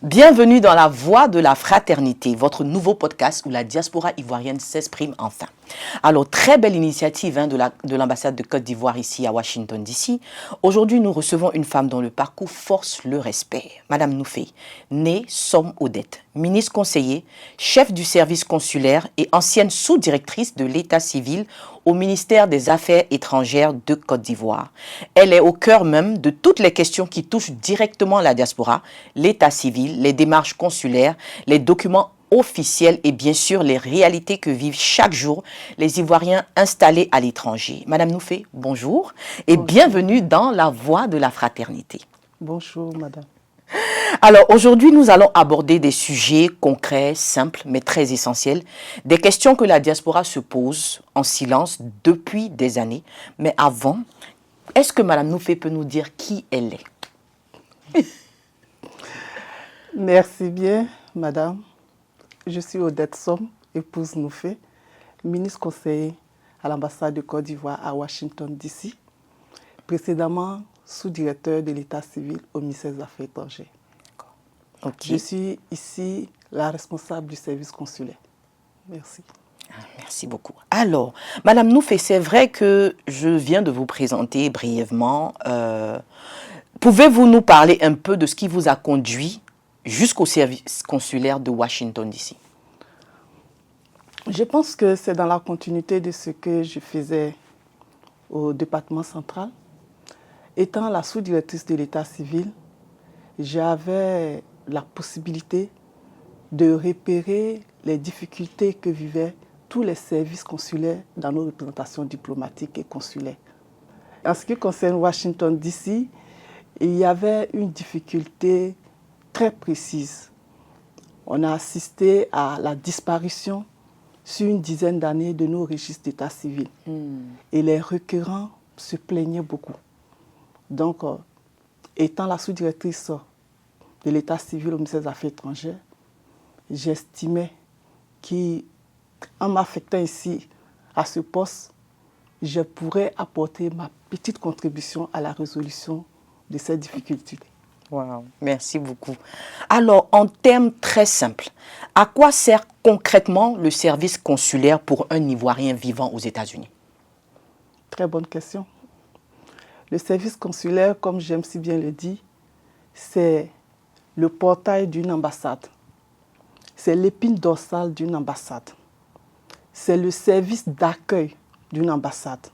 Bienvenue dans la Voix de la Fraternité, votre nouveau podcast où la diaspora ivoirienne s'exprime enfin. Alors, très belle initiative de l'ambassade de Côte d'Ivoire ici à Washington DC. Aujourd'hui, nous recevons une femme dont le parcours force le respect. Madame Noufé, née Somme Odette, ministre conseiller, chef du service consulaire et ancienne sous-directrice de l'État civil au ministère des Affaires étrangères de Côte d'Ivoire. Elle est au cœur même de toutes les questions qui touchent directement la diaspora, l'état civil, les démarches consulaires, les documents officiels et bien sûr les réalités que vivent chaque jour les Ivoiriens installés à l'étranger. Madame Noufé, bonjour et bienvenue dans la Voix de la Fraternité. Bonjour, madame. Alors aujourd'hui, nous allons aborder des sujets concrets, simples, mais très essentiels. Des questions que la diaspora se pose en silence depuis des années. Mais avant, est-ce que Madame Noufé peut nous dire qui elle est? Merci bien, madame. Je suis Odette Somme, épouse Noufé, ministre conseiller à l'ambassade de Côte d'Ivoire à Washington DC, précédemment sous-directeur de l'État civil au ministère des Affaires étrangères. Okay. Je suis ici la responsable du service consulaire. Merci. Merci beaucoup. Alors, Madame Noufé, c'est vrai que je viens de vous présenter brièvement. Pouvez-vous nous parler un peu de ce qui vous a conduit jusqu'au service consulaire de Washington DC? Je pense que c'est dans la continuité de ce que je faisais au département central. Étant la sous-directrice de l'État civil, j'avais la possibilité de repérer les difficultés que vivaient tous les services consulaires dans nos représentations diplomatiques et consulaires. En ce qui concerne Washington DC, il y avait une difficulté très précise. On a assisté à la disparition sur une dizaine d'années de nos registres d'état civil. Et les requérants se plaignaient beaucoup. Donc, étant la sous-directrice de l'état civil au ministère des Affaires étrangères, j'estimais qu'en m'affectant ici à ce poste, je pourrais apporter ma petite contribution à la résolution de ces difficultés. Wow, merci beaucoup. Alors, en termes très simples, à quoi sert concrètement le service consulaire pour un Ivoirien vivant aux États-Unis? Très bonne question. Le service consulaire, comme j'aime si bien le dire, c'est le portail d'une ambassade. C'est l'épine dorsale d'une ambassade. C'est le service d'accueil d'une ambassade.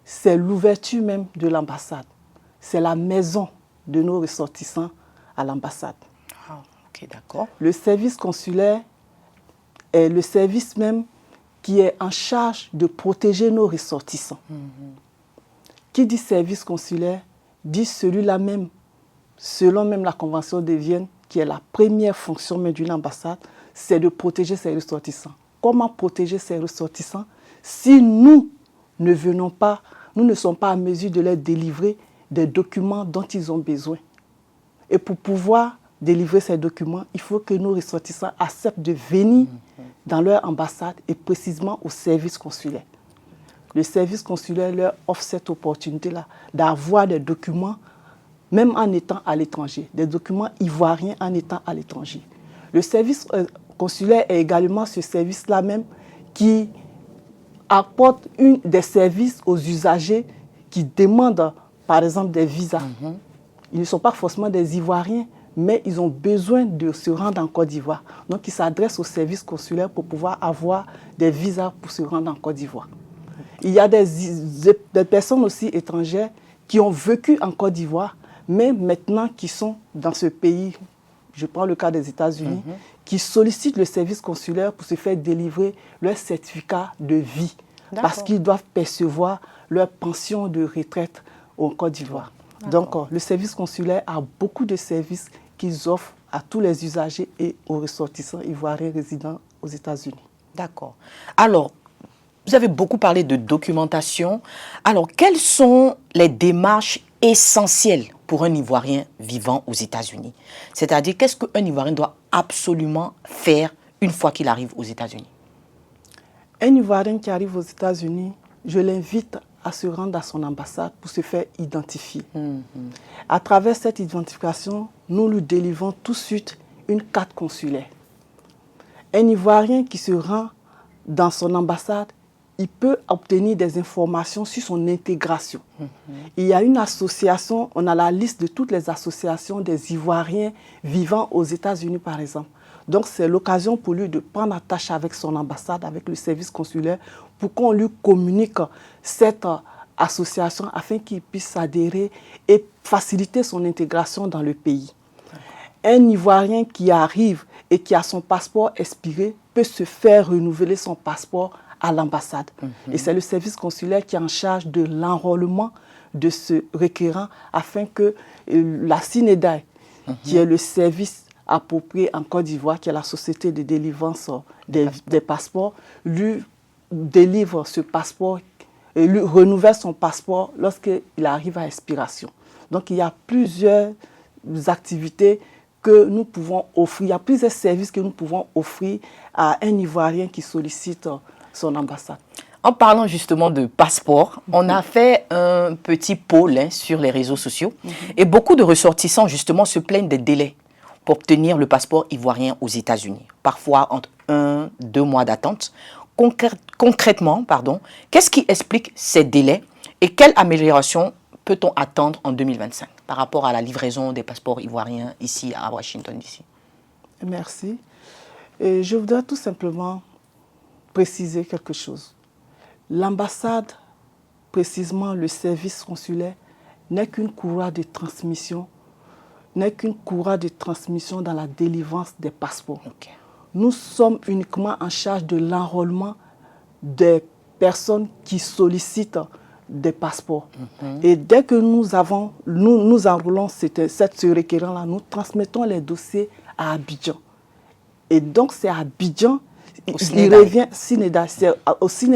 C'est l'ouverture même de l'ambassade. C'est la maison de nos ressortissants à l'ambassade. Ah, ok, d'accord. Le service consulaire est le service même qui est en charge de protéger nos ressortissants. Qui dit service consulaire dit celui-là même, selon même la Convention de Vienne, qui est la première fonction même d'une ambassade, c'est de protéger ses ressortissants. Comment protéger ses ressortissants si nous ne venons pas, nous ne sommes pas en mesure de leur délivrer des documents dont ils ont besoin. Et pour pouvoir délivrer ces documents, il faut que nos ressortissants acceptent de venir dans leur ambassade et précisément au service consulaire. Le service consulaire leur offre cette opportunité-là d'avoir des documents, même en étant à l'étranger, des documents ivoiriens en étant à l'étranger. Le service consulaire est également ce service-là même qui apporte des services aux usagers qui demandent, par exemple, des visas. Ils ne sont pas forcément des Ivoiriens, mais ils ont besoin de se rendre en Côte d'Ivoire. Donc, ils s'adressent au service consulaire pour pouvoir avoir des visas pour se rendre en Côte d'Ivoire. Il y a des personnes aussi étrangères qui ont vécu en Côte d'Ivoire, mais maintenant qui sont dans ce pays, je prends le cas des États-Unis, qui sollicitent le service consulaire pour se faire délivrer leur certificat de vie, parce qu'ils doivent percevoir leur pension de retraite en Côte d'Ivoire. Donc, le service consulaire a beaucoup de services qu'ils offrent à tous les usagers et aux ressortissants ivoiriens résidant aux États-Unis. D'accord. Alors, vous avez beaucoup parlé de documentation. Alors, quelles sont les démarches essentielles pour un Ivoirien vivant aux États-Unis? C'est-à-dire, qu'est-ce qu'un Ivoirien doit absolument faire une fois qu'il arrive aux États-Unis? Un Ivoirien qui arrive aux États-Unis, je l'invite à se rendre à son ambassade pour se faire identifier. À travers cette identification, nous lui délivrons tout de suite une carte consulaire. Un Ivoirien qui se rend dans son ambassade, il peut obtenir des informations sur son intégration. Il y a une association, on a la liste de toutes les associations des Ivoiriens vivant aux États-Unis, par exemple. Donc, c'est l'occasion pour lui de prendre attache avec son ambassade, avec le service consulaire, pour qu'on lui communique cette association afin qu'il puisse s'adhérer et faciliter son intégration dans le pays. Un Ivoirien qui arrive et qui a son passeport expiré peut se faire renouveler son passeport à l'ambassade. Et c'est le service consulaire qui est en charge de l'enrôlement de ce requérant afin que la SINEDAI, qui est le service approprié en Côte d'Ivoire, qui est la société de délivrance des passeports, lui délivre ce passeport et lui renouvelle son passeport lorsqu'il arrive à expiration. Donc il y a plusieurs activités que nous pouvons offrir, il y a plusieurs services que nous pouvons offrir à un Ivoirien qui sollicite son ambassade. En parlant justement de passeport, on a fait un petit poll sur les réseaux sociaux et beaucoup de ressortissants justement se plaignent des délais pour obtenir le passeport ivoirien aux États-Unis. Parfois entre 1-2 mois d'attente. Concrètement, qu'est-ce qui explique ces délais et quelle amélioration peut-on attendre en 2025 par rapport à la livraison des passeports ivoiriens ici à Washington DC? Merci. Et je voudrais tout simplement préciser quelque chose. L'ambassade, précisément le service consulaire, n'est qu'une courroie de transmission, dans la délivrance des passeports. Okay. Nous sommes uniquement en charge de l'enrôlement des personnes qui sollicitent des passeports. Et dès que nous enrôlons ce requérant-là, nous transmettons les dossiers à Abidjan. Et donc c'est à Abidjan, il revient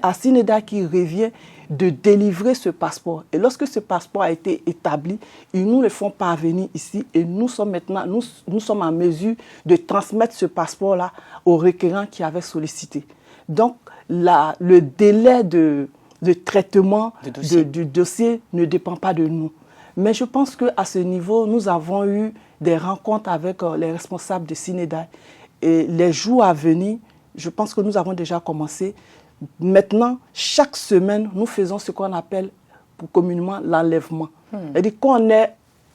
à SINEDAI qui revient de délivrer ce passeport. Et lorsque ce passeport a été établi, ils nous le font parvenir ici et nous sommes en mesure de transmettre ce passeport-là au requérant qui avait sollicité. Donc, le délai de traitement du dossier ne dépend pas de nous. Mais je pense qu'à ce niveau, nous avons eu des rencontres avec les responsables de SINEDAI. Et les jours à venir, je pense que nous avons déjà commencé. Maintenant, chaque semaine, nous faisons ce qu'on appelle communément l'enlèvement. C'est-à-dire qu'on est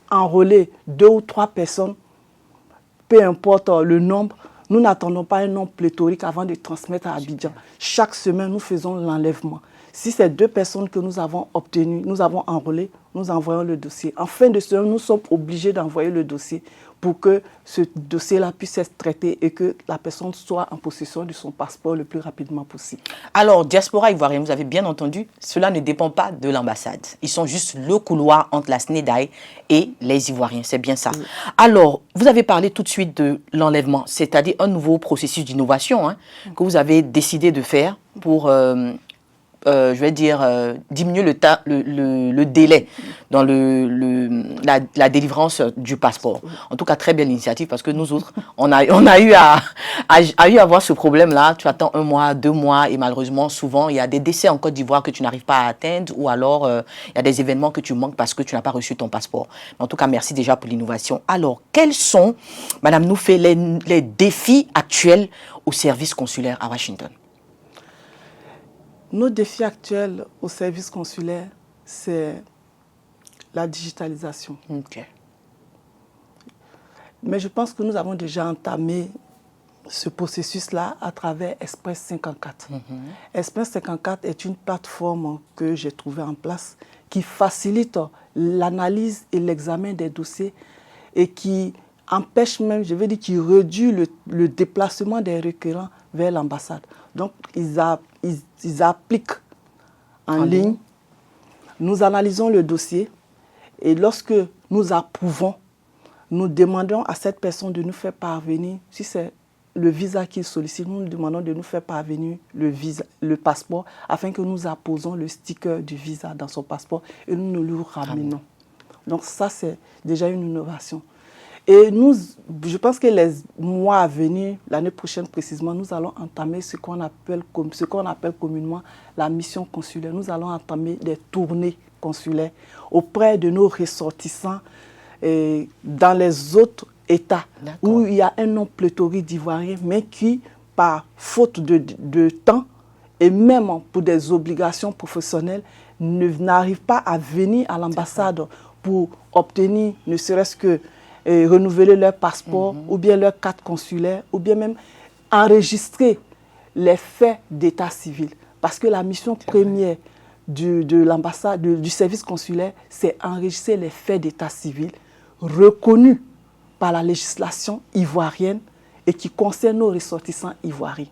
enrôlé 2 ou 3 personnes, peu importe le nombre, nous n'attendons pas un nombre pléthorique avant de transmettre à Abidjan. Chaque semaine, nous faisons l'enlèvement. Si c'est 2 personnes que nous avons obtenues, nous avons enrôlé, nous envoyons le dossier. En fin de semaine, nous sommes obligés d'envoyer le dossier pour que ce dossier-là puisse être traité et que la personne soit en possession de son passeport le plus rapidement possible. Alors, Diaspora ivoirienne, vous avez bien entendu, cela ne dépend pas de l'ambassade. Ils sont juste le couloir entre la SNEDAI et les Ivoiriens, c'est bien ça. Oui. Alors, vous avez parlé tout de suite de l'enlèvement, c'est-à-dire un nouveau processus d'innovation que vous avez décidé de faire pour... diminuer le délai dans la délivrance du passeport. En tout cas, très belle initiative parce que nous autres, on a eu à voir ce problème-là. Tu attends 1 mois, 2 mois et malheureusement, souvent, il y a des décès en Côte d'Ivoire que tu n'arrives pas à atteindre ou alors il y a des événements que tu manques parce que tu n'as pas reçu ton passeport. Mais en tout cas, merci déjà pour l'innovation. Alors, quels sont, Madame Noufé, les défis actuels au service consulaire à Washington? Nos défis actuels au service consulaire, c'est la digitalisation. Okay. Mais je pense que nous avons déjà entamé ce processus-là à travers Express 54. Express 54 est une plateforme que j'ai trouvée en place qui facilite l'analyse et l'examen des dossiers et qui empêche même, qui réduit le déplacement des requérants vers l'ambassade. Donc, ils appliquent en ligne. Nous analysons le dossier et lorsque nous approuvons, nous demandons à cette personne de nous faire parvenir, si c'est le visa qu'il sollicite, nous demandons de nous faire parvenir le passeport afin que nous apposons le sticker du visa dans son passeport et nous nous le ramenons. Donc ça, c'est déjà une innovation. Et je pense que les mois à venir, l'année prochaine précisément, nous allons entamer ce qu'on appelle communément la mission consulaire. Nous allons entamer des tournées consulaires auprès de nos ressortissants dans les autres État où il y a un nombre pléthorique d'Ivoiriens, mais qui, par faute de temps et même pour des obligations professionnelles, n'arrivent pas à venir à l'ambassade pour obtenir, ne serait-ce que renouveler leur passeport ou bien leur carte consulaire ou bien même enregistrer les faits d'état civil. Parce que la mission première de l'ambassade, du service consulaire, c'est enregistrer les faits d'état civil reconnus par la législation ivoirienne et qui concernent nos ressortissants ivoiriens.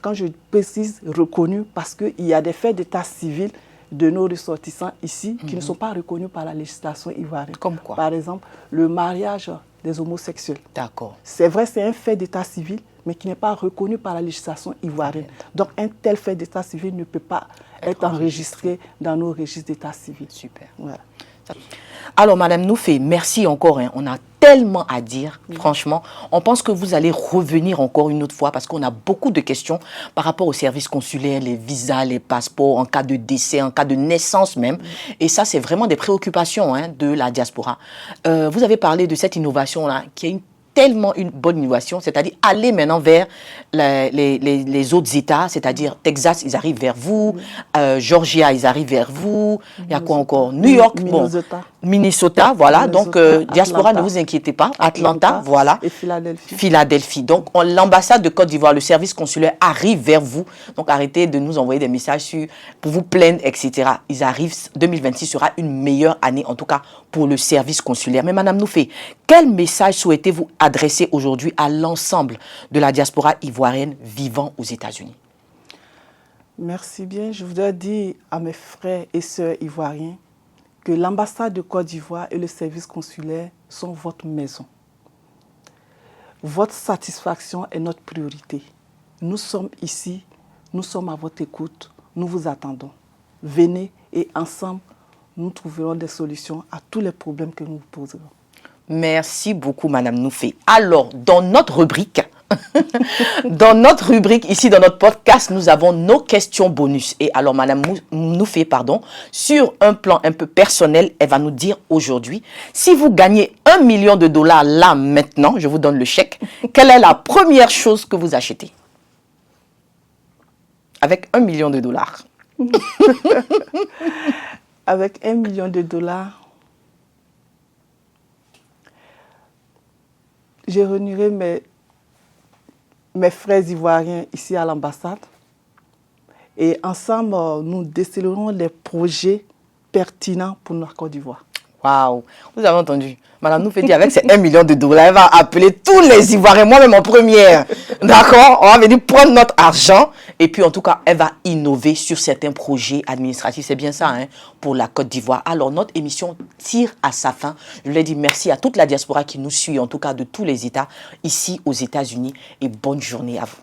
Quand je précise reconnus, parce qu'il y a des faits d'état civil de nos ressortissants ici qui ne sont pas reconnus par la législation ivoirienne. Comme quoi? Par exemple, le mariage des homosexuels. D'accord. C'est vrai, c'est un fait d'état civil, mais qui n'est pas reconnu par la législation ivoirienne. Donc, un tel fait d'état civil ne peut pas être enregistré dans nos registres d'état civil. Super. Voilà. Alors, Madame Noufé, merci encore. On a tellement à dire, franchement. On pense que vous allez revenir encore une autre fois parce qu'on a beaucoup de questions par rapport aux services consulaires, les visas, les passeports, en cas de décès, en cas de naissance même. Et ça, c'est vraiment des préoccupations de la diaspora. Vous avez parlé de cette innovation-là qui est tellement une bonne innovation, c'est-à-dire aller maintenant vers les autres États, c'est-à-dire Texas, ils arrivent vers vous, Georgia, ils arrivent vers vous, il y a quoi encore? New York, Minnesota, voilà, donc diaspora, ne vous inquiétez pas, Atlanta, voilà, et Philadelphie. Philadelphie. Donc l'ambassade de Côte d'Ivoire, le service consulaire arrive vers vous, donc arrêtez de nous envoyer des messages pour vous plaindre, etc. Ils arrivent, 2026 sera une meilleure année, en tout cas pour le service consulaire. Mais Madame Noufé, quel message souhaitez-vous adresser aujourd'hui à l'ensemble de la diaspora ivoirienne vivant aux États-Unis? Merci bien. Je voudrais dire à mes frères et sœurs ivoiriens que l'ambassade de Côte d'Ivoire et le service consulaire sont votre maison. Votre satisfaction est notre priorité. Nous sommes ici, nous sommes à votre écoute, nous vous attendons. Venez et ensemble, nous trouverons des solutions à tous les problèmes que nous vous poserons. Merci beaucoup, Madame Noufé. Alors, dans notre rubrique, ici dans notre podcast, nous avons nos questions bonus. Et alors, Madame Noufé, sur un plan un peu personnel, elle va nous dire aujourd'hui, si vous gagnez $1 million là, maintenant, je vous donne le chèque, quelle est la première chose que vous achetez? Avec $1 million. Avec $1 million, je réunirai mes frères ivoiriens ici à l'ambassade et ensemble, nous décelerons les projets pertinents pour notre Côte d'Ivoire. Waouh, vous avez entendu? Madame Noufé dit avec ces $1 million, elle va appeler tous les Ivoiriens, moi-même en première. D'accord? On va venir prendre notre argent et puis en tout cas, elle va innover sur certains projets administratifs. C'est bien ça, pour la Côte d'Ivoire. Alors, notre émission tire à sa fin. Je voulais dire merci à toute la diaspora qui nous suit, en tout cas de tous les États, ici aux États-Unis. Et bonne journée à vous.